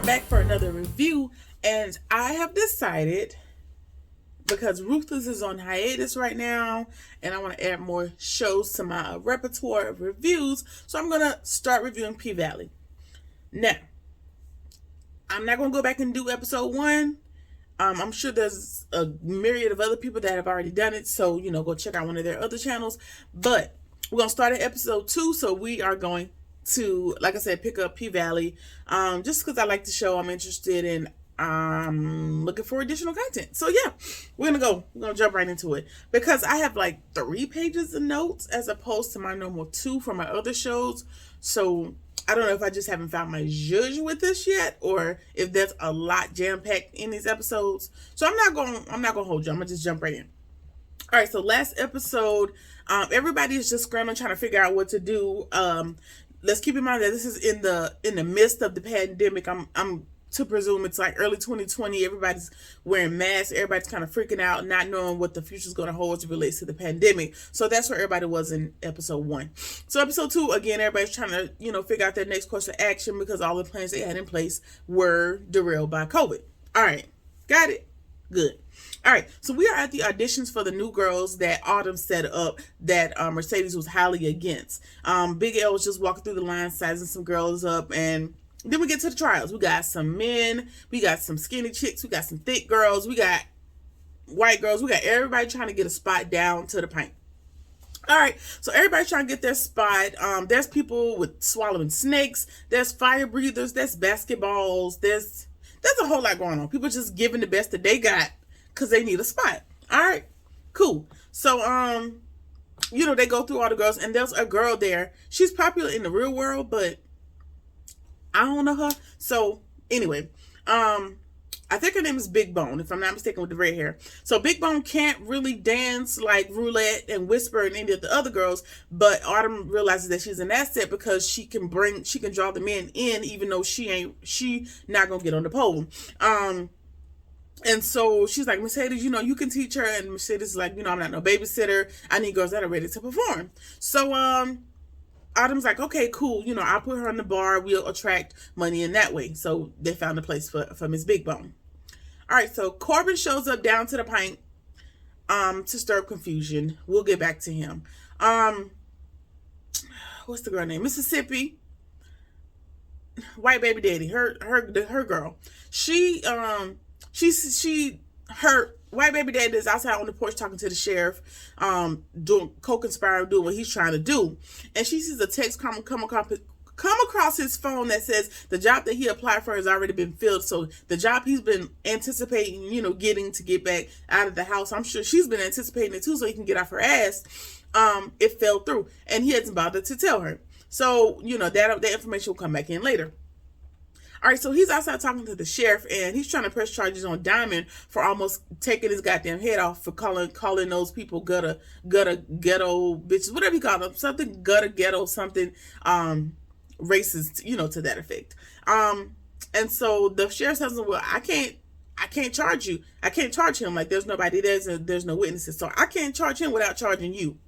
back for another review, and I have decided, because Ruthless is on hiatus right now and I want to add more shows to my repertoire of reviews, so I'm going to start reviewing P-Valley. Now, I'm not going to go back and do episode 1. I'm sure there's a myriad of other people that have already done it, so, go check out one of their other channels. But we're going to start at episode 2, so we are going to, like I said, pick up P-Valley, just because I like the show. I'm interested in looking for additional content. So yeah, we're gonna jump right into it, because I have like 3 pages of notes as opposed to my normal 2 for my other shows. So I don't know if I just haven't found my zhuzh with this yet, or if there's a lot jam-packed in these episodes. So I'm not gonna hold you. I'm gonna just jump right in. All right, so last episode, everybody is just scrambling, trying to figure out what to do. Let's keep in mind that this is in the midst of the pandemic. I'm to presume it's like early 2020. Everybody's wearing masks. Everybody's kind of freaking out, not knowing what the future is going to hold as it relates to the pandemic. So that's where everybody was in episode 1. So episode 2, again, everybody's trying to, figure out their next course of action, because all the plans they had in place were derailed by COVID. All right. Got it? Good. All right, so we are at the auditions for the new girls that Autumn set up that Mercedes was highly against. Big L was just walking through the line, sizing some girls up, and then we get to the trials. We got some men, we got some skinny chicks, we got some thick girls, we got white girls, we got everybody trying to get a spot down to the paint. All right, so everybody's trying to get their spot. There's people with swallowing snakes, there's fire breathers, there's basketballs, there's a whole lot going on. People just giving the best that they got because they need a spot. All right, cool. So, they go through all the girls, and there's a girl there. She's popular in the real world, but I don't know her. So, anyway, I think her name is Big Bone, if I'm not mistaken, with the red hair. So, Big Bone can't really dance like Roulette and Whisper and any of the other girls, but Autumn realizes that she's an asset because she can draw the men in, even though she not gonna get on the pole. And so she's like, Mercedes, you can teach her. And Mercedes is like, I'm not no babysitter. I need girls that are ready to perform. So, Autumn's like, okay, cool. I'll put her on the bar. We'll attract money in that way. So they found a place for Miss Big Bone. All right. So Corbin shows up down to the pint, to stir up confusion. We'll get back to him. What's the girl name? Mississippi. White baby daddy. Her girl. Her white baby daddy is outside on the porch talking to the sheriff, doing co-conspiring, doing what he's trying to do. And she sees a text come across his phone that says the job that he applied for has already been filled. So the job he's been anticipating, getting to get back out of the house, I'm sure she's been anticipating it too, so he can get off her ass. It fell through, and he hasn't bothered to tell her. So, that information will come back in later. All right, so he's outside talking to the sheriff, and he's trying to press charges on Diamond for almost taking his goddamn head off, for calling those people gutter ghetto bitches, whatever you call them, something gutter ghetto, something racist, to that effect. And so the sheriff says, well, I can't charge you. I can't charge him. Like, there's nobody there, there's no witnesses, so I can't charge him without charging you.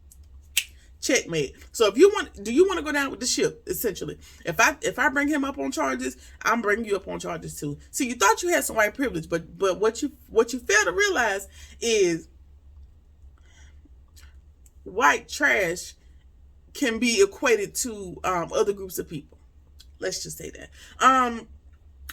Checkmate. So do you want to go down with the ship? Essentially, if I bring him up on charges, I'm bringing you up on charges too. See, you thought you had some white privilege, but what you fail to realize is white trash can be equated to other groups of people. Let's just say that.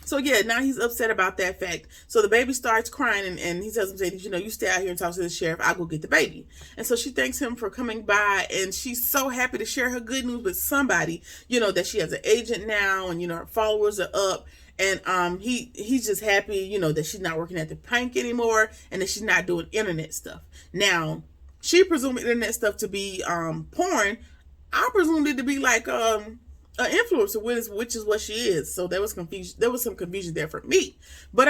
So yeah, now he's upset about that fact. So the baby starts crying, and he tells him, you stay out here and talk to the sheriff. I'll go get the baby. And so she thanks him for coming by, and she's so happy to share her good news with somebody, that she has an agent now, and her followers are up. And he's just happy, that she's not working at the Pink anymore, and that she's not doing internet stuff. Now, she presumed internet stuff to be porn. I presumed it to be like an influencer, which is what she is. So there was confusion. There was some confusion there for me. But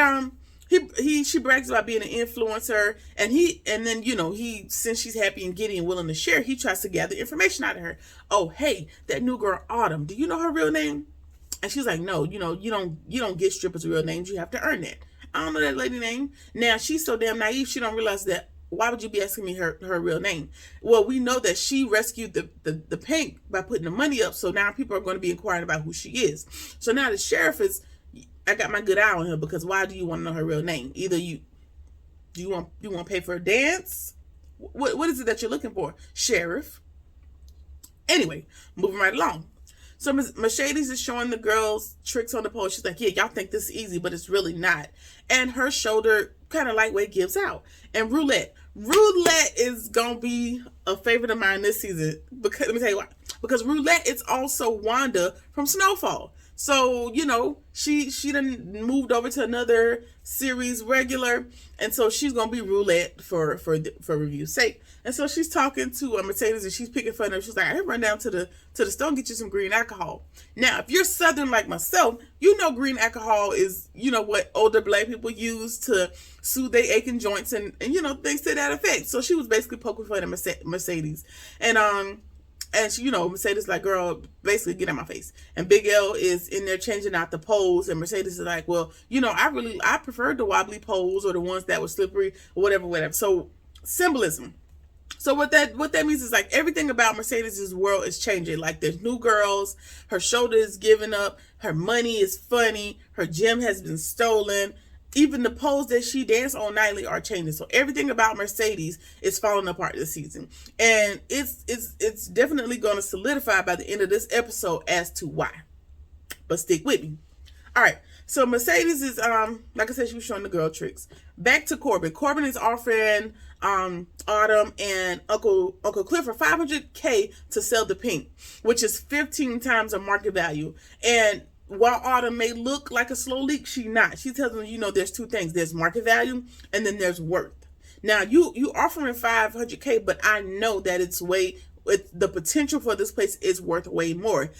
she brags about being an influencer, and then since she's happy and giddy and willing to share, he tries to gather information out of her. Oh, hey, that new girl Autumn, do you know her real name? And she's like, no, you don't get strippers' real names. You have to earn that. I don't know that lady name. Now she's so damn naive, she don't realize that. Why would you be asking me her real name? Well, we know that she rescued the Pink by putting the money up. So now people are going to be inquiring about who she is. So now the sheriff is I got my good eye on her, because why do you want to know her real name? Either you want to pay for a dance? What is it that you're looking for, Sheriff? Anyway, moving right along. So Mercedes is showing the girls tricks on the pole. She's like, yeah, y'all think this is easy, but it's really not. And her shoulder kind of lightweight gives out. And roulette is going to be a favorite of mine this season. Because let me tell you why. Because roulette is also Wanda from Snowfall. So, you know, she done moved over to another series regular, and so she's gonna be roulette for review's sake. And so she's talking to Mercedes, and she's picking fun of her. She's like, "I run down to the store and get you some green alcohol." Now, if you're Southern like myself, you know green alcohol is, you know, what older black people use to soothe their aching joints and you know, things to that effect. So she was basically poking fun at Mercedes, and she, you know, Mercedes like, girl, basically get out my face. And Big L is in there changing out the poles, and Mercedes is like, well, you know, I preferred the wobbly poles or the ones that were slippery or whatever. So symbolism. So what that means is like everything about Mercedes' world is changing. Like there's new girls, her shoulder is giving up, her money is funny, her gym has been stolen. Even the poles that she danced on nightly are changing. So everything about Mercedes is falling apart this season. And it's definitely going to solidify by the end of this episode as to why. But stick with me. All right. So Mercedes is, like I said, she was showing the girl tricks. Back to Corbin. Corbin is offering Autumn and Uncle Clifford $500K to sell the pink, which is 15 times the market value. And while Autumn may look like a slow leak, she not. She tells them, you know, there's two things. There's market value and then there's worth. Now, you offering $500K, but I know that the potential for this place is worth way more,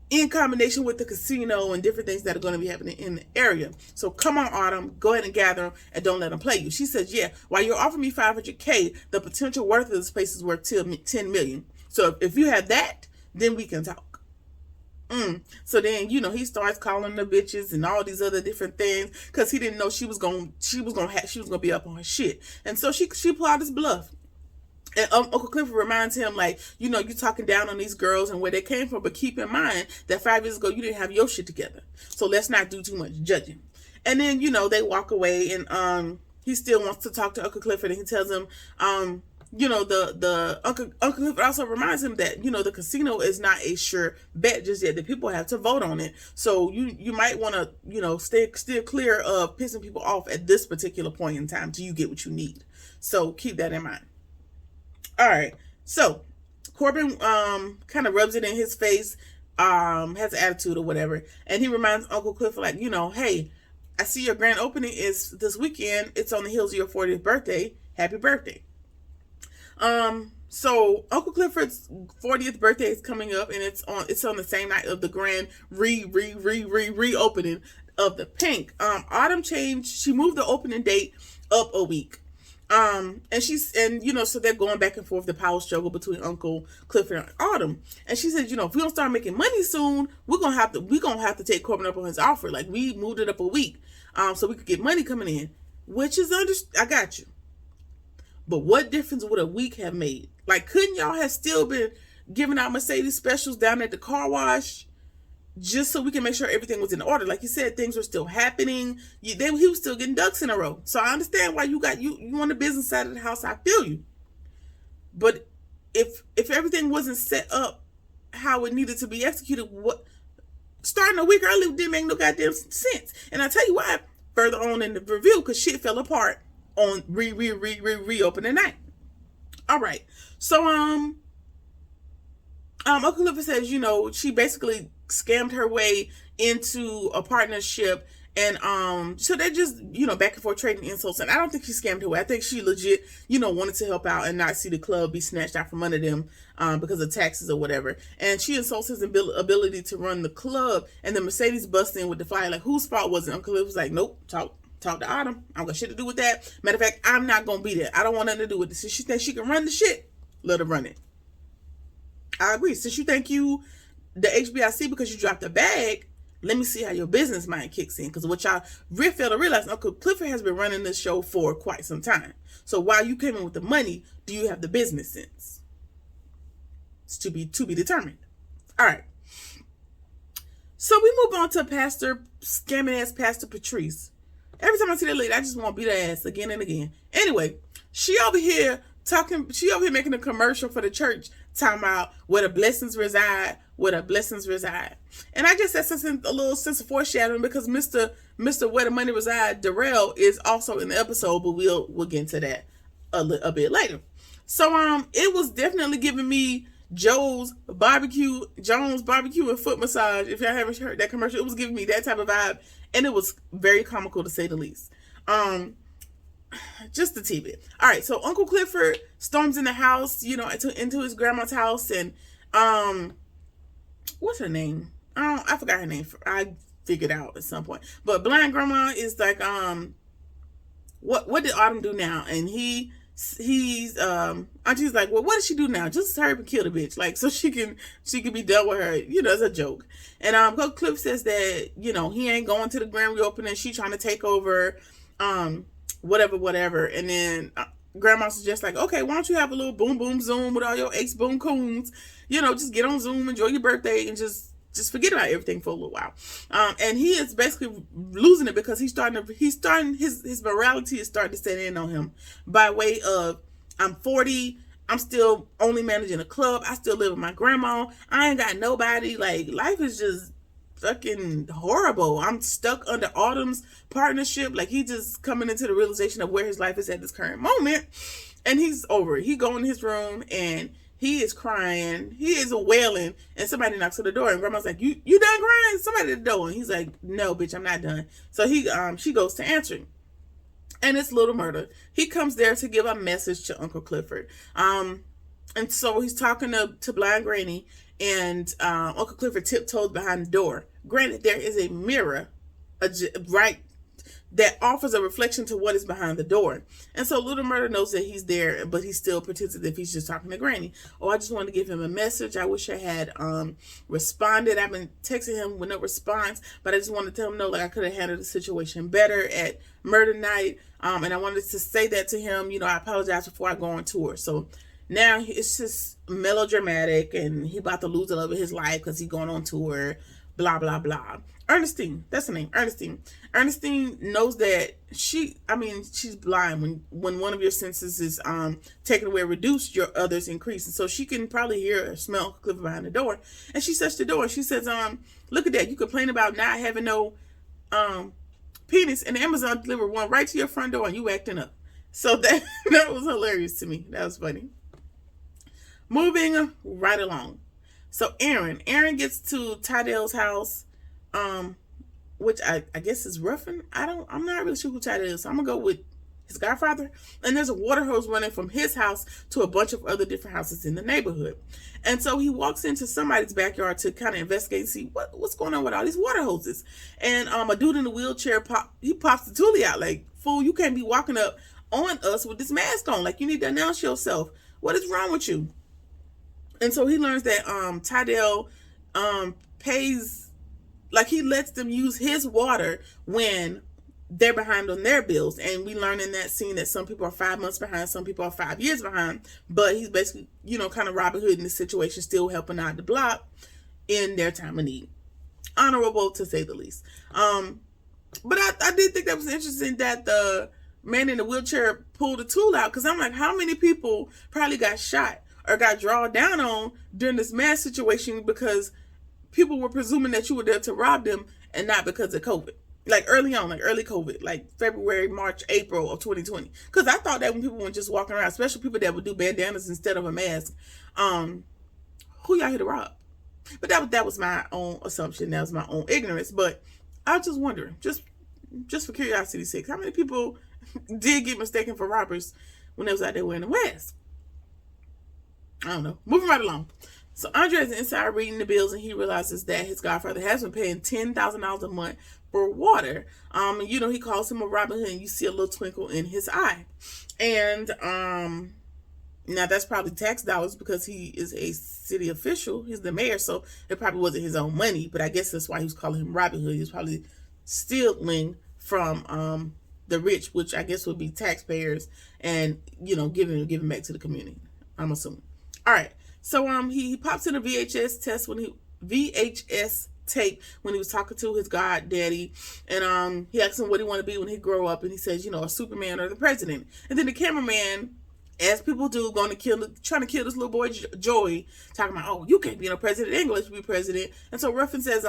in combination with the casino and different things that are going to be happening in the area. So come on, Autumn, go ahead and gather them and don't let them play you. She says, yeah, while you're offering me $500K, the potential worth of this place is worth $10 million. So if you have that, then we can talk. So then, you know, he starts calling the bitches and all these other different things because he didn't know she was gonna be up on her shit. And so she pulled out his bluff. And Uncle Clifford reminds him, like, you know, you're talking down on these girls and where they came from, but keep in mind that 5 years ago you didn't have your shit together. So let's not do too much judging. And then, you know, they walk away, and he still wants to talk to Uncle Clifford, and he tells him, you know, the Uncle Clifford also reminds him that, you know, the casino is not a sure bet just yet. The people have to vote on it. So you might want to, you know, steer clear of pissing people off at this particular point in time till you get what you need. So keep that in mind. All right. So Corbin kind of rubs it in his face, has an attitude or whatever. And he reminds Uncle Clifford, like, you know, hey, I see your grand opening is this weekend. It's on the heels of your 40th birthday. Happy birthday. So Uncle Clifford's 40th birthday is coming up, and it's on the same night of the grand reopening of the Pink. Autumn she moved the opening date up a week. And you know, so they're going back and forth, the power struggle between Uncle Clifford and Autumn. And she said, you know, if we don't start making money soon, we're gonna have to take Corbin up on his offer. Like, we moved it up a week, so we could get money coming in, which is I got you. But what difference would a week have made? Like, couldn't y'all have still been giving out Mercedes specials down at the car wash just so we can make sure everything was in order? Like you said, things were still happening. He was still getting ducks in a row. So I understand why you on the business side of the house. I feel you. But if everything wasn't set up how it needed to be executed, starting a week early didn't make no goddamn sense. And I tell you why further on in the review, because shit fell apart on reopening night. All right. So Uncle Clifford says, you know, she basically scammed her way into a partnership, and so they're just, you know, back and forth trading insults. And I don't think she scammed her way. I think she legit, you know, wanted to help out and not see the club be snatched out from under them because of taxes or whatever. And she insults his ability to run the club, and then Mercedes busts in with the fire, like, whose fault was it? Uncle Clifford was like, nope, talk to Autumn. I don't got shit to do with that. Matter of fact, I'm not gonna be there. I don't want nothing to do with this. Since she thinks she can run the shit, let her run it. I agree. Since you think you the HBIC because you dropped a bag, let me see how your business mind kicks in. Because what y'all fail to realize, Uncle Clifford has been running this show for quite some time. So while you came in with the money, do you have the business sense? It's to be determined. All right. So we move on to scamming ass Pastor Patrice. Every time I see that lady, I just want to beat her ass again and again. Anyway, she over here making a commercial for the church, talking about where the blessings reside, where the blessings reside. And I guess that's a little sense of foreshadowing, because Mr. Where the Money Reside, Darrell, is also in the episode, but we'll get into that a bit later. So it was definitely giving me Jones barbecue and foot massage. If y'all haven't heard that commercial, it was giving me that type of vibe, and it was very comical to say the least. Just a tidbit. All right, so Uncle Clifford storms in the house, into his grandma's house, and what's her name? I forgot her name. I figured out at some point. But blind grandma is like, what did Autumn do now? And he's Auntie's like, well, what did she do now? Just hurry up and kill the bitch, like, so she can be done with her, as a joke. And Coach Cliff says that, he ain't going to the grand reopening. She trying to take over, whatever. And then grandma suggests, like, okay, why don't you have a little boom boom Zoom with all your ex-boom coons, just get on Zoom, enjoy your birthday, and just forget about everything for a little while. And he is basically losing it, because his morality is starting to set in on him, by way of, I'm 40, I'm still only managing a club, I still live with my grandma, I ain't got nobody, like, life is just fucking horrible. I'm stuck under Autumn's partnership. Like, he just coming into the realization of where his life is at this current moment, and he's over it. He go in his room and he is crying, he is wailing, and somebody knocks on the door, and grandma's like, you done crying? Somebody at the door. And he's like, no, bitch, I'm not done. So she goes to answering, and it's Little Murder. He comes there to give a message to Uncle Clifford. And so he's talking to Blind Granny, and Uncle Clifford tiptoes behind the door. Granted, there is a mirror, right, that offers a reflection to what is behind the door. And so Little Murder knows that he's there, but he still pretends as if he's just talking to Granny. Oh, I just wanted to give him a message. I wish I had responded. I've been texting him with no response, but I just wanted to tell him, no, like, I could have handled the situation better at murder night. And I wanted to say that to him. I apologize before I go on tour. So now it's just melodramatic, and he about to lose the love of his life because he's going on tour, blah, blah, blah. Ernestine, that's her name, Ernestine. Ernestine knows that she's blind. When one of your senses is taken away or reduced, your others increase. And so she can probably hear or smell Clifford behind the door. And she shuts the door and she says, look at that. You complain about not having no penis, and Amazon delivered one right to your front door, and you acting up. So that was hilarious to me. That was funny. Moving right along. So Aaron gets to Tydell's house, which I guess is Ruffin. I'm not really sure who Tydell is, so I'm gonna go with his godfather. And there's a water hose running from his house to a bunch of other different houses in the neighborhood. And so he walks into somebody's backyard to kind of investigate and see what's going on with all these water hoses. And a dude in a wheelchair pops the toolie out, like, fool, you can't be walking up on us with this mask on. Like, you need to announce yourself. What is wrong with you? And so he learns that Tydell pays, like, he lets them use his water when they're behind on their bills. And we learn in that scene that some people are 5 months behind, some people are 5 years behind, but he's basically, kind of Robin Hood in this situation, still helping out the block in their time of need. Honorable, to say the least. But I did think that was interesting that the man in the wheelchair pulled a tool out, because I'm like, how many people probably got shot or got drawn down on during this mass situation because people were presuming that you were there to rob them and not because of COVID. Like early on, like early COVID, like February, March, April of 2020. Because I thought that when people were just walking around, especially people that would do bandanas instead of a mask, who y'all here to rob? But that was my own assumption. That was my own ignorance. But I was just wondering, just for curiosity's sake, how many people did get mistaken for robbers when they was out there wearing a mask? I don't know. Moving right along. So Andre is inside reading the bills, and he realizes that his godfather has been paying $10,000 a month for water. He calls him a Robin Hood, and you see a little twinkle in his eye. And now that's probably tax dollars because he is a city official. He's the mayor, so it probably wasn't his own money. But I guess that's why he was calling him Robin Hood. He was probably stealing from the rich, which I guess would be taxpayers, and giving back to the community, I'm assuming. All right. So he pops in a VHS tape when he was talking to his goddaddy, and he asked him what he want to be when he grow up, and he says, you know, a Superman or the president. And then the cameraman, as people do, trying to kill this little boy Joey, talking about, oh, you can't be no president, English be president. And so Ruffin says,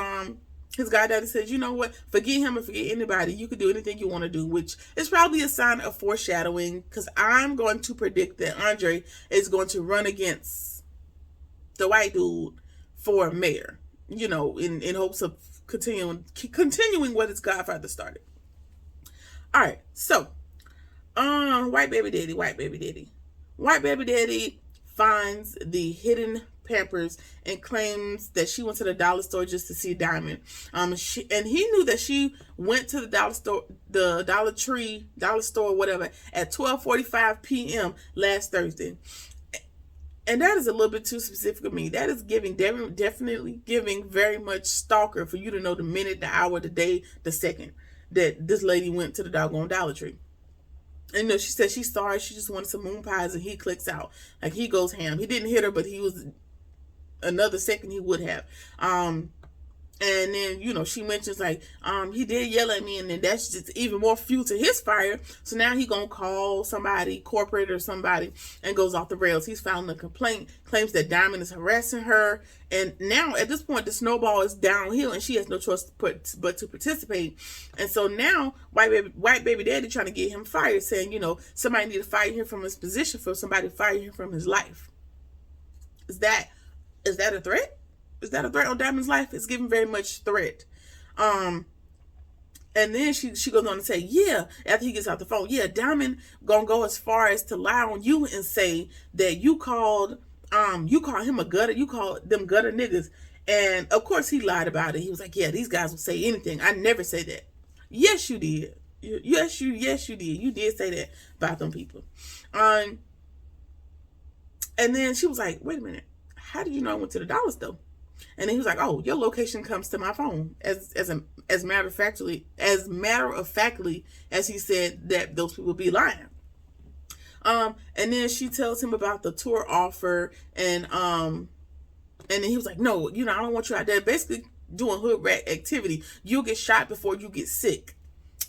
his goddaddy says, you know what, forget him and forget anybody. You can do anything you want to do, which is probably a sign of foreshadowing, because I'm going to predict that Andre is going to run against the white dude for mayor, you know, in hopes of continuing what his godfather started. All right, so white baby daddy finds the hidden Pampers and claims that she went to the dollar store just to see Diamond. And he knew that she went to the Dollar Store, whatever, at 12:45 p.m. last Thursday. And that is a little bit too specific of me. That is definitely giving very much stalker for you to know the minute, the hour, the day, the second that this lady went to the doggone Dollar Tree. And, you know, she said she's sorry. She just wanted some moon pies, and he clicks out. Like, he goes ham. He didn't hit her, but he was another second he would have. And then, you know, she mentions like, he did yell at me, and then that's just even more fuel to his fire. So now he gonna call somebody, corporate or somebody, and goes off the rails. He's filing a complaint, claims that Diamond is harassing her. And now at this point, the snowball is downhill, and she has no choice but to participate. And so now, white baby daddy trying to get him fired, saying, you know, somebody need to fire him from his position for somebody to fire him from his life. Is that a threat? Is that a threat on Diamond's life? It's giving very much threat. And then she goes on to say, yeah, after he gets off the phone, yeah, Diamond gonna go as far as to lie on you and say that you called him a gutter, you called them gutter niggas. And of course he lied about it. He was like, yeah, these guys will say anything. I never say that. Yes, you did. Yes, you did. You did say that about them people. And then she was like, wait a minute, how did you know I went to the dollar store? And then he was like, oh, your location comes to my phone. As matter of factly as he said that those people be lying. And then she tells him about the tour offer, and then he was like, no, you know, I don't want you out there basically doing hood rat activity. You'll get shot before you get sick.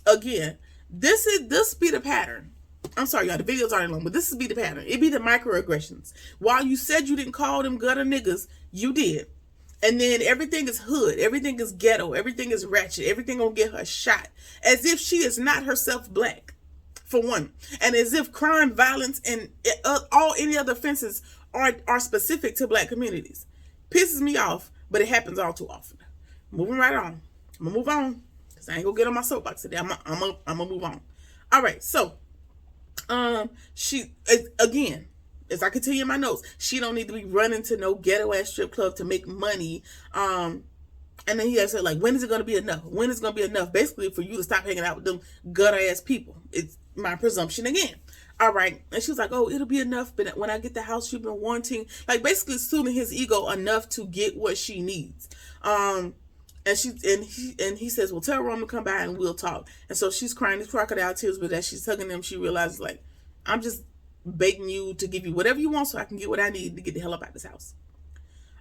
Again, this be the pattern. I'm sorry, y'all, the video's already long, but this be the pattern. It be the microaggressions. While you said you didn't call them gutter niggas, you did. And then everything is hood, everything is ghetto, everything is ratchet, everything gonna get her shot. As if she is not herself black, for one. And as if crime, violence, and all any other offenses are specific to black communities. Pisses me off, but it happens all too often. Moving right on. I'm gonna move on, because I ain't gonna get on my soapbox today. I'm gonna move on. All right, so, she, again, as I continue in my notes, she don't need to be running to no ghetto ass strip club to make money. And then he said, like, when is it going to be enough? When is it going to be enough? Basically, for you to stop hanging out with them gutter ass people. It's my presumption again. All right. And she was like, oh, it'll be enough. But when I get the house you've been wanting, like basically soothing his ego enough to get what she needs. And he says, well, tell Rome to come by and we'll talk. And so she's crying these crocodile tears, but as she's hugging him, she realizes, like, I'm just begging you to give you whatever you want so I can get what I need to get the hell up out of this house.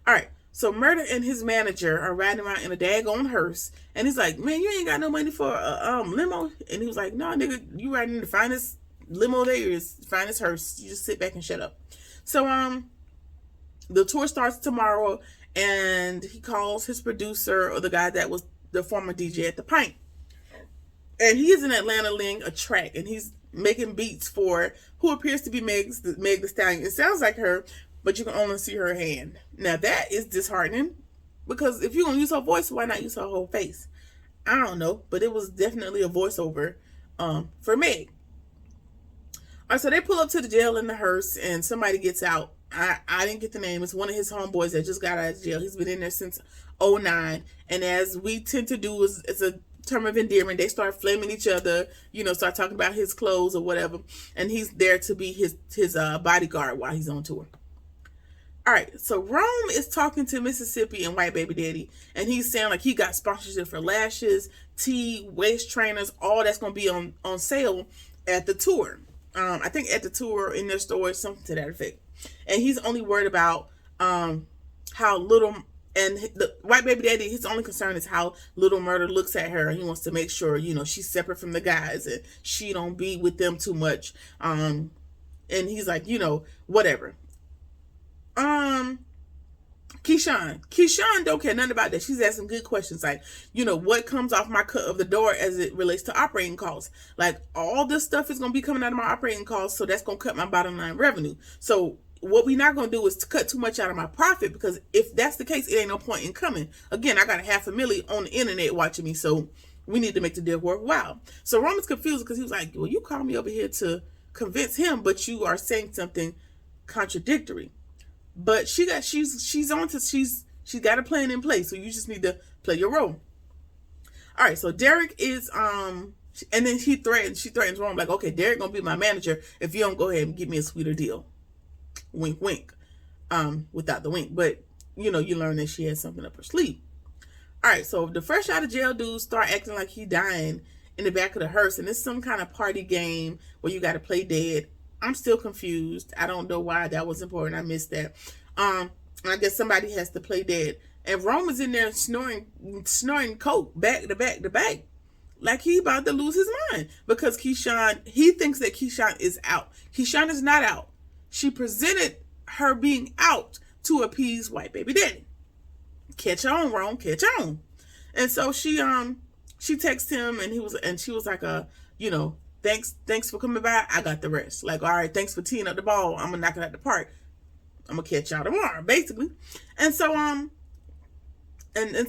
All right, so Murder and his manager are riding around in a daggone hearse, and he's like, man, you ain't got no money for a limo? And he was like, no, nigga, you riding in the finest limo there is, finest hearse. You just sit back and shut up. So the tour starts tomorrow, and he calls his producer, or the guy that was the former DJ at the Pint, and he is in Atlanta laying a track, and he's making beats for who appears to be Meg the Stallion. It sounds like her, but you can only see her hand. Now that is disheartening, because if you're gonna use her voice, why not use her whole face? I don't know, but it was definitely a voiceover for Meg. All right, so they pull up to the jail in the hearse, and somebody gets out. I didn't get the name. It's one of his homeboys that just got out of jail. He's been in there since 2009, and as we tend to do, it's a term of endearment. They start flaming each other, you know, start talking about his clothes or whatever, and he's there to be his bodyguard while he's on tour. All right, so Rome is talking to Mississippi and white baby daddy, and he's saying like he got sponsorship for lashes, tea, waist trainers, all that's gonna be on sale at the tour. I think at the tour, in their store, something to that effect. And he's only worried about how little And the white baby daddy, his only concern is how Little Murder looks at her. He wants to make sure, she's separate from the guys and she don't be with them too much. And he's like, whatever. Keyshawn don't care nothing about that. She's asking good questions like, what comes off my cut of the door as it relates to operating costs? Like, all this stuff is going to be coming out of my operating costs, so that's going to cut my bottom line revenue. So what we're not going to do is to cut too much out of my profit, because if that's the case, it ain't no point in coming. Again, I got $500,000 on the internet watching me, so we need to make the deal worthwhile. So Roman's confused because he was like, well, you called me over here to convince him, but you are saying something contradictory. But she's got a plan in place, so you just need to play your role. All right, so Derek is and then she threatens Roman like, okay, Derek gonna be my manager if you don't go ahead and give me a sweeter deal. Wink, wink. Without the wink, but you learn that she has something up her sleeve. All right, so the fresh out of jail dudes start acting like he dying in the back of the hearse, and it's some kind of party game where you got to play dead. I'm still confused. I don't know why that was important. I missed that. I guess somebody has to play dead. And Roman's in there snoring coke back to back to back. Like he about to lose his mind. Because he thinks that Keyshawn is out. Keyshawn is not out. She presented her being out to appease white baby daddy. Catch on, Ron, catch on. And so she texted him and she was like, thanks for coming by. I got the rest. Like, all right, thanks for teeing up the ball. I'm gonna knock it out the park. I'm gonna catch y'all tomorrow, basically. And so and I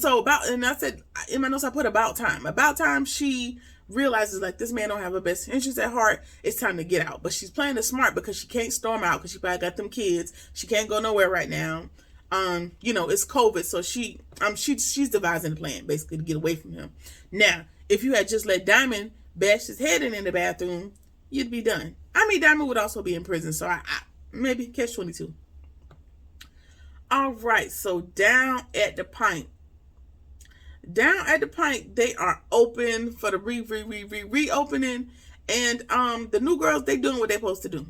said in my notes I put about time. About time she realizes like this man don't have her best interest at heart. It's time to get out. But she's playing it smart because she can't storm out because she probably got them kids. She can't go nowhere right now. It's COVID, so she's devising a plan basically to get away from him. Now, if you had just let Diamond bash his head in the bathroom, you'd be done. I mean, Diamond would also be in prison, so I maybe catch 22. All right, so down at the Pint, they are open for the reopening, and the new girls, they doing what they supposed to do.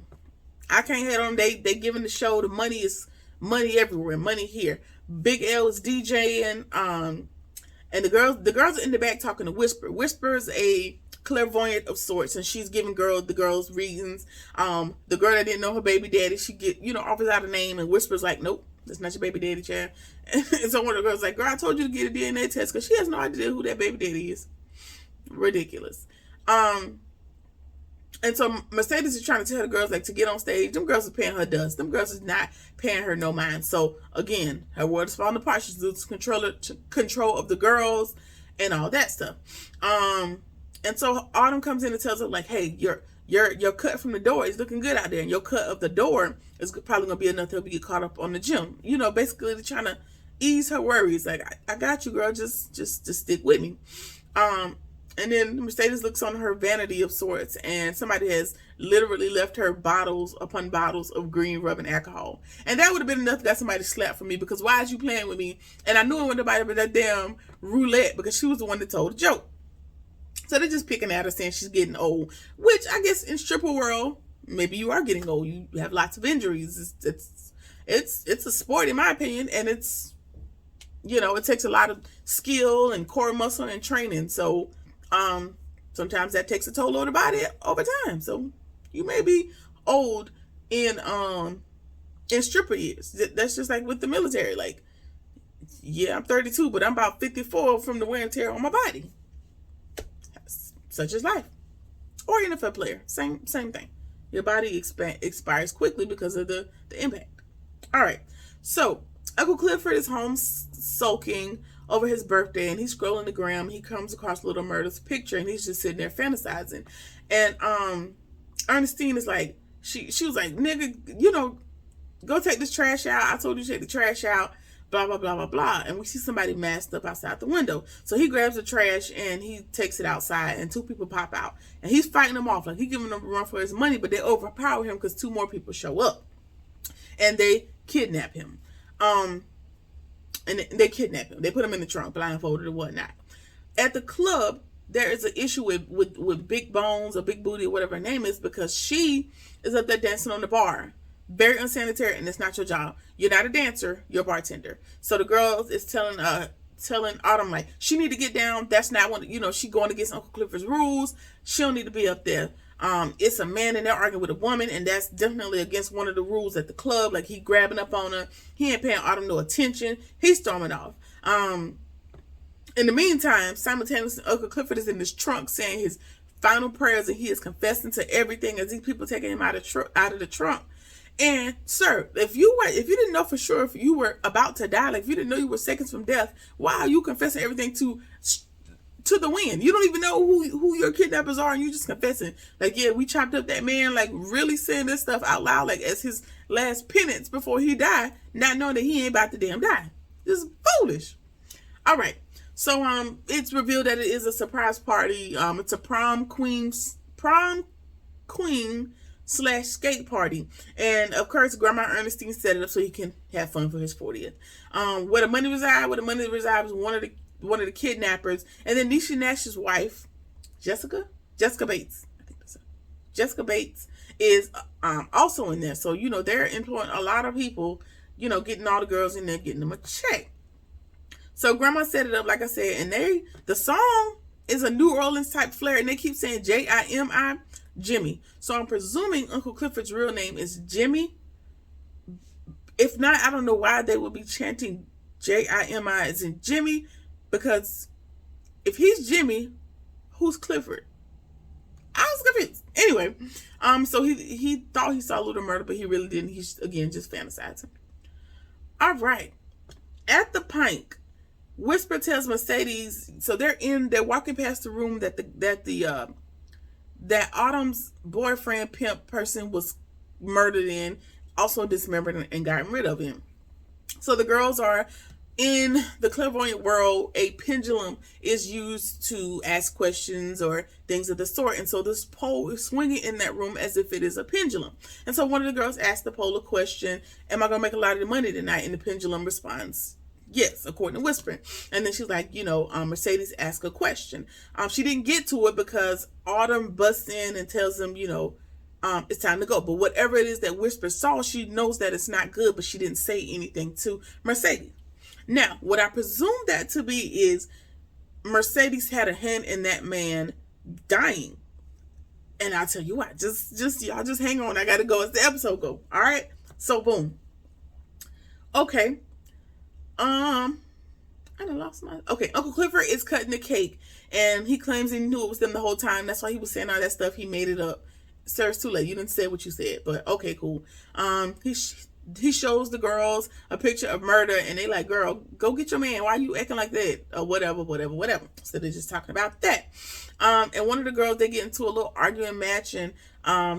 I can't hate on them. They giving the show. The money is money everywhere, money here. Big L is DJing, and the girls are in the back talking to Whisper. Whisper's a clairvoyant of sorts, and she's giving the girls reasons. The girl that didn't know her baby daddy, she offers out a name, and Whisper's like, nope, that's not your baby daddy, child. And so one of the girls like, girl, I told you to get a DNA test, because she has no idea who that baby daddy is. Ridiculous. And so Mercedes is trying to tell the girls like to get on stage. Them girls are paying her dust. Them girls is not paying her no mind. So again, her world is falling apart. She's losing control of the girls and all that stuff. And so Autumn comes in and tells her like, hey, your cut from the door is looking good out there, and your cut of the door is probably gonna be enough to help you get caught up on the gym. Basically they're trying to ease her worries. Like, I got you, girl. Just stick with me. And then Mercedes looks on her vanity of sorts, and somebody has literally left her bottles upon bottles of green rubbing alcohol. And that would have been enough to get somebody slapped for me, because why is you playing with me? And I knew it wasn't nobody but that damn Roulette, because she was the one that told the joke. So they're just picking at her, saying she's getting old, which I guess in stripper world, maybe you are getting old. You have lots of injuries. It's a sport, in my opinion, and it's, it takes a lot of skill and core muscle and training. So sometimes that takes a toll on the body over time. So you may be old in stripper years. That's just like with the military. Like, yeah, I'm 32, but I'm about 54 from the wear and tear on my body. Such is life. Or NFL player, same thing. Your body expires quickly because of the impact. All right, so Uncle Clifford is home sulking over his birthday, and he's scrolling the gram. He comes across Little Murder's picture, and he's just sitting there fantasizing. And Ernestine is like, she was like, nigga, go take this trash out. I told you to take the trash out. Blah, blah, blah, blah, blah. And we see somebody masked up outside the window. So he grabs the trash and he takes it outside, and two people pop out. And he's fighting them off. Like, he's giving them a run for his money, but they overpower him because two more people show up. And they kidnap him. And they kidnap him. They put him in the trunk, blindfolded and whatnot. At the club, there is an issue with Big Bones or Big Booty or whatever her name is, because she is up there dancing on the bar. Very unsanitary, and it's not your job. You're not a dancer, you're a bartender. So the girl is telling Autumn, like, she need to get down. That's not what, she going against Uncle Clifford's rules. She don't need to be up there. It's a man in there arguing with a woman, and that's definitely against one of the rules at the club. Like, he grabbing up on her. He ain't paying Autumn no attention. He's storming off. In the meantime, simultaneously, Uncle Clifford is in this trunk saying his final prayers, and he is confessing to everything as these people taking him out of the trunk. And sir, if you didn't know for sure if you were about to die, like if you didn't know you were seconds from death, why are you confessing everything to the wind? You don't even know who your kidnappers are, and you just confessing. Like, yeah, we chopped up that man, like really saying this stuff out loud, like as his last penance before he died, not knowing that he ain't about to damn die. This is foolish. All right. So it's revealed that it is a surprise party. It's a prom queen / skate party, and of course Grandma Ernestine set it up so he can have fun for his 40th. Where the money resides was one of the kidnappers, and then Niecy Nash's wife, Jessica Bates, I think that's it. Jessica Bates is also in there. So they're employing a lot of people, getting all the girls in there, getting them a check. So Grandma set it up, like I said, and the song is a New Orleans type flair, and they keep saying Jimi, Jimmy. So I'm presuming Uncle Clifford's real name is Jimmy. If not, I don't know why they would be chanting Jimi as in Jimmy, because if he's Jimmy, who's Clifford? I was confused. Anyway, so he thought he saw Little Murder, but he really didn't. He's again just fantasizing. All right, at the Pike, Whisper tells Mercedes, so they're walking past the room that Autumn's boyfriend pimp person was murdered in, also dismembered and gotten rid of him. So the girls are in the clairvoyant world. A pendulum is used to ask questions or things of the sort, and so this pole is swinging in that room as if it is a pendulum. And so one of the girls asked the pole a question, am I gonna make a lot of money tonight? And the pendulum responds, yes, according to Whisper. And then she's like, Mercedes asked a question. She didn't get to it because Autumn busts in and tells them, it's time to go. But whatever it is that Whisper saw, she knows that it's not good, but she didn't say anything to Mercedes. Now, what I presume that to be is Mercedes had a hand in that man dying. And I'll tell you what, just y'all just hang on. I gotta go as the episode go. All right. So boom. Okay. Uncle Clifford is cutting the cake, and he claims he knew it was them the whole time. That's why he was saying all that stuff. He made it up. Sir, it's too late. You didn't say what you said, but okay, cool. He shows the girls a picture of Murder, and they like, girl, go get your man. Why are you acting like that? Or whatever. So they're just talking about that. And one of the girls, they get into a little arguing match, and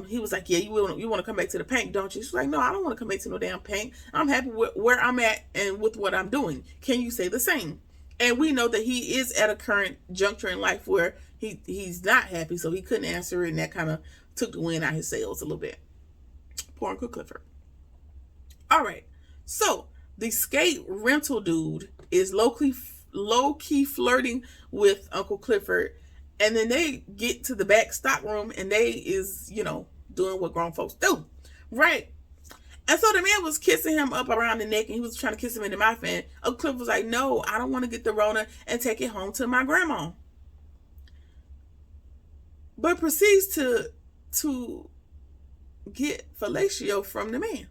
he was like, yeah, you want to come back to the paint, don't you? She's like, no, I don't want to come back to no damn paint. I'm happy with where I'm at and with what I'm doing. Can you say the same? And we know that he is at a current juncture in life where he's not happy, so he couldn't answer it, and that kind of took the wind out his sails a little bit. Poor Uncle Clifford. All right, so the skate rental dude is low-key flirting with Uncle Clifford, and then they get to the back stock room, and they is, doing what grown folks do, right? And so the man was kissing him up around the neck, and he was trying to kiss him in the mouth, and Uncle Clifford was like, no, I don't want to get the Rona and take it home to my grandma. But proceeds to get fellatio from the man.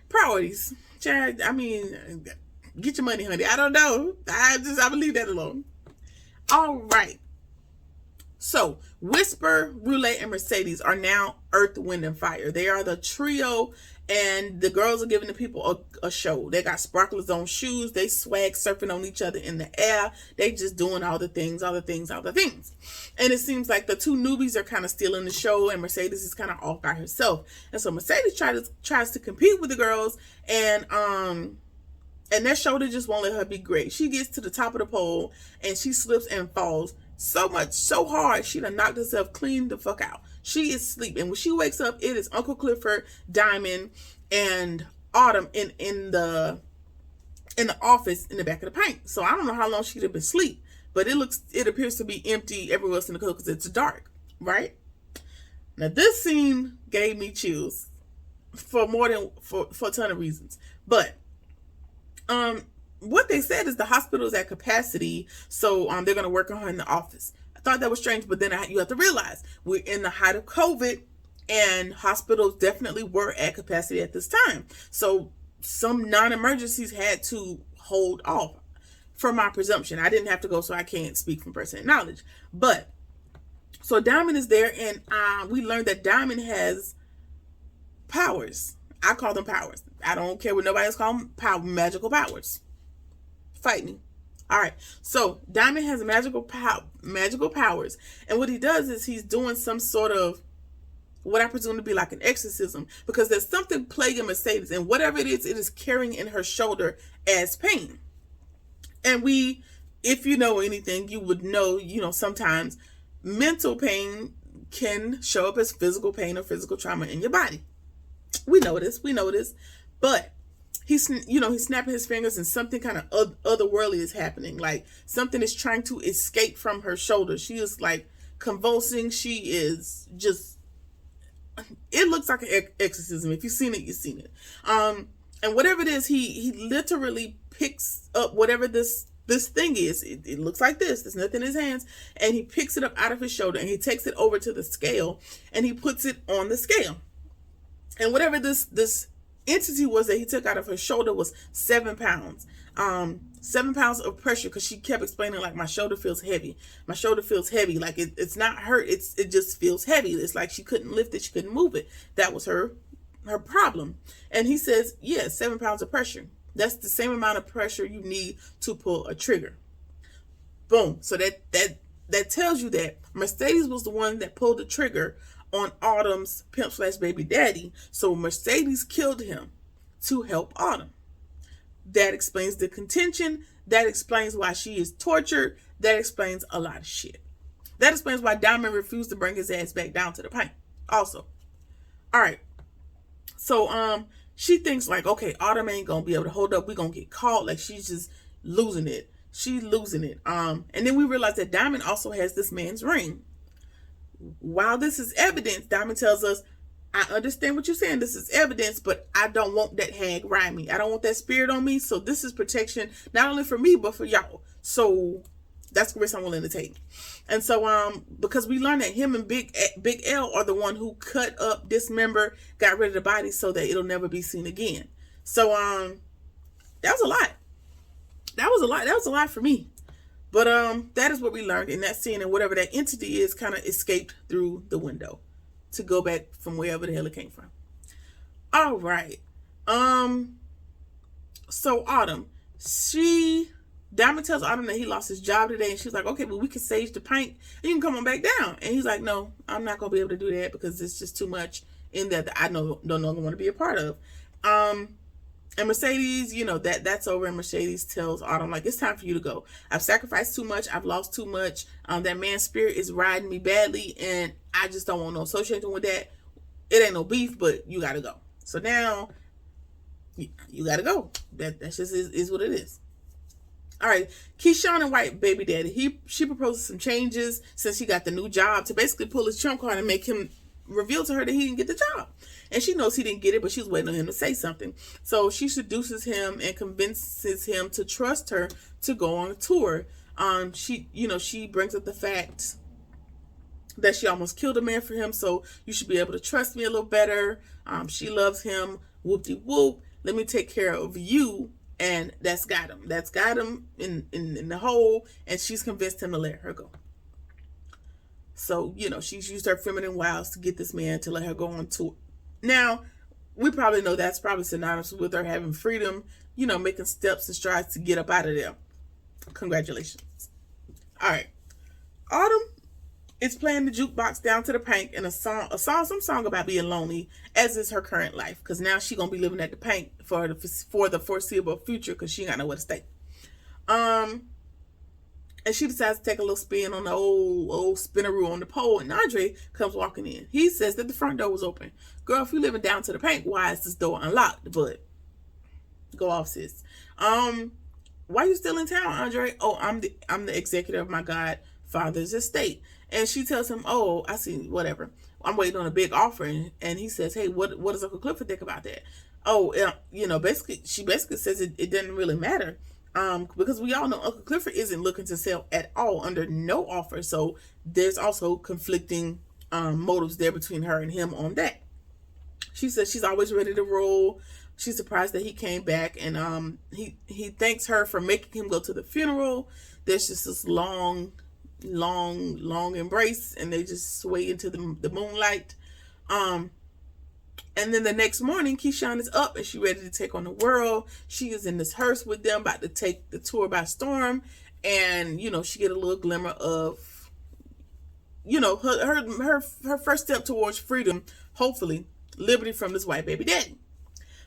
Priorities. Chad, I mean, get your money, honey. I don't know. I believe that alone. All right. So, Whisper, Roulette, and Mercedes are now Earth, Wind, and Fire. They are the trio, and the girls are giving the people a show. They got sparklers on shoes. They swag surfing on each other in the air. They just doing all the things. And it seems like the two newbies are kind of stealing the show, and Mercedes is kind of off by herself. And so Mercedes tries to compete with the girls, and their shoulder just won't let her be great. She gets to the top of the pole, and she slips and falls so hard, she done knocked herself clean the fuck out. She is asleep, and when she wakes up, it is Uncle Clifford, Diamond, and Autumn in the office in the back of the paint. So I don't know how long she'd have been asleep, but it appears to be empty everywhere else in the coat because it's dark, right? Now this scene gave me chills. for more than for a ton of reasons. But what they said is the hospital is at capacity, so they're going to work on her in the office. I thought that was strange, but then you have to realize we're in the height of COVID, and hospitals definitely were at capacity at this time. So some non-emergencies had to hold off. For my presumption, I didn't have to go, so I can't speak from first-hand knowledge. But so Diamond is there, and we learned that Diamond has powers. I call them powers. I don't care what nobody else calls them. Magical powers. Fight me. All right. So Diamond has magical powers, and what he does is he's doing some sort of what I presume to be like an exorcism, because there's something plaguing Mercedes, and whatever it is carrying in her shoulder as pain. And if you know anything, you would know, sometimes mental pain can show up as physical pain or physical trauma in your body. We know this. But he's snapping his fingers, and something kind of otherworldly is happening. Like something is trying to escape from her shoulder. She is like convulsing. She is just, it looks like an exorcism. If you've seen it, you've seen it. And whatever it is, he literally picks up whatever this thing is. It looks like this. There's nothing in his hands. And he picks it up out of his shoulder, and he takes it over to the scale, and he puts it on the scale. And whatever this entity was that he took out of her shoulder was 7 pounds. 7 pounds of pressure, because she kept explaining, like, my shoulder feels heavy. My shoulder feels heavy. Like it's not hurt. It just feels heavy. It's like she couldn't lift it. She couldn't move it. That was her problem. And he says, yeah, 7 pounds of pressure. That's the same amount of pressure you need to pull a trigger. Boom. So that tells you that Mercedes was the one that pulled the trigger on Autumn's pimp/baby daddy. So Mercedes killed him to help Autumn. That explains the contention. That explains why she is tortured. That explains a lot of shit. That explains why Diamond refused to bring his ass back down to the paint. Also. All right. So, she thinks like, okay, Autumn ain't gonna be able to hold up. We're gonna get caught. Like, she's just losing it. She's losing it. And then we realize that Diamond also has this man's ring. While this is evidence, Diamond tells us, I understand what you're saying. This is evidence, but I don't want that hag riding me. I don't want that spirit on me. So this is protection, not only for me, but for y'all. So that's the risk I'm willing to take. And so, because we learned that him and Big L are the one who cut up, dismember, got rid of the body so that it'll never be seen again. So, that was a lot. That was a lot for me. But, that is what we learned in that scene, and whatever that entity is kind of escaped through the window to go back from wherever the hell it came from. All right. So Autumn, Diamond tells Autumn that he lost his job today, and she's like, okay, well, we can sage the paint and you can come on back down. And he's like, no, I'm not going to be able to do that because it's just too much in there that I no longer want to be a part of. And Mercedes, that's over, and Mercedes tells Autumn, like, it's time for you to go. I've sacrificed too much. I've lost too much. That man's spirit is riding me badly, and I just don't want no association with that. It ain't no beef, but you got to go. So now, you got to go. That just is what it is. All right, Keyshawn and White baby daddy, she proposes some changes since he got the new job to basically pull his trump card and make him reveal to her that he didn't get the job. And she knows he didn't get it, but she's waiting on him to say something. So she seduces him and convinces him to trust her to go on a tour. She brings up the fact that she almost killed a man for him, so you should be able to trust me a little better. She loves him. Whoop-de-whoop. Let me take care of you. And that's got him. That's got him in the hole, and she's convinced him to let her go. So, she's used her feminine wiles to get this man to let her go on tour. Now, we probably know that's probably synonymous with her having freedom, making steps and strides to get up out of there. Congratulations. All right. Autumn is playing the jukebox down to the paint, and some song about being lonely, as is her current life, because now she's going to be living at the paint for the foreseeable future, because she ain't got nowhere to stay. And she decides to take a little spin on the old spinneroo on the pole, and Andre comes walking in. He says that the front door was open. Girl, if you're living down to the paint, why is this door unlocked? But go off, sis. Why you still in town, Andre? Oh, I'm the executor of my godfather's estate. And she tells him, oh, I see, whatever. I'm waiting on a big offer. And he says, hey, what does Uncle Clifford think about that? Oh, she basically says it doesn't really matter. Because we all know Uncle Clifford isn't looking to sell at all, under no offer. So there's also conflicting motives there between her and him on that. She says she's always ready to roll. She's surprised that he came back, and he thanks her for making him go to the funeral. There's just this long embrace, and they just sway into the moonlight. And then the next morning, Keyshawn is up and she's ready to take on the world. She is in this hearse with them, about to take the tour by storm. And, she get a little glimmer of, her first step towards freedom, hopefully, liberty from this white baby daddy.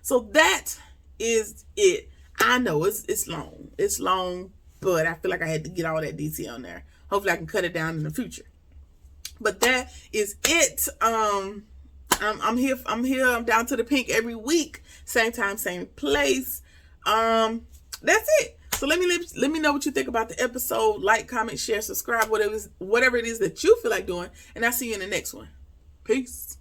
So that is it. I know it's long. It's long, but I feel like I had to get all that detail on there. Hopefully I can cut it down in the future. But that is it. I'm here. I'm down to the pink every week. Same time, same place. That's it. So let me know what you think about the episode. Like, comment, share, subscribe, whatever it is that you feel like doing. And I'll see you in the next one. Peace.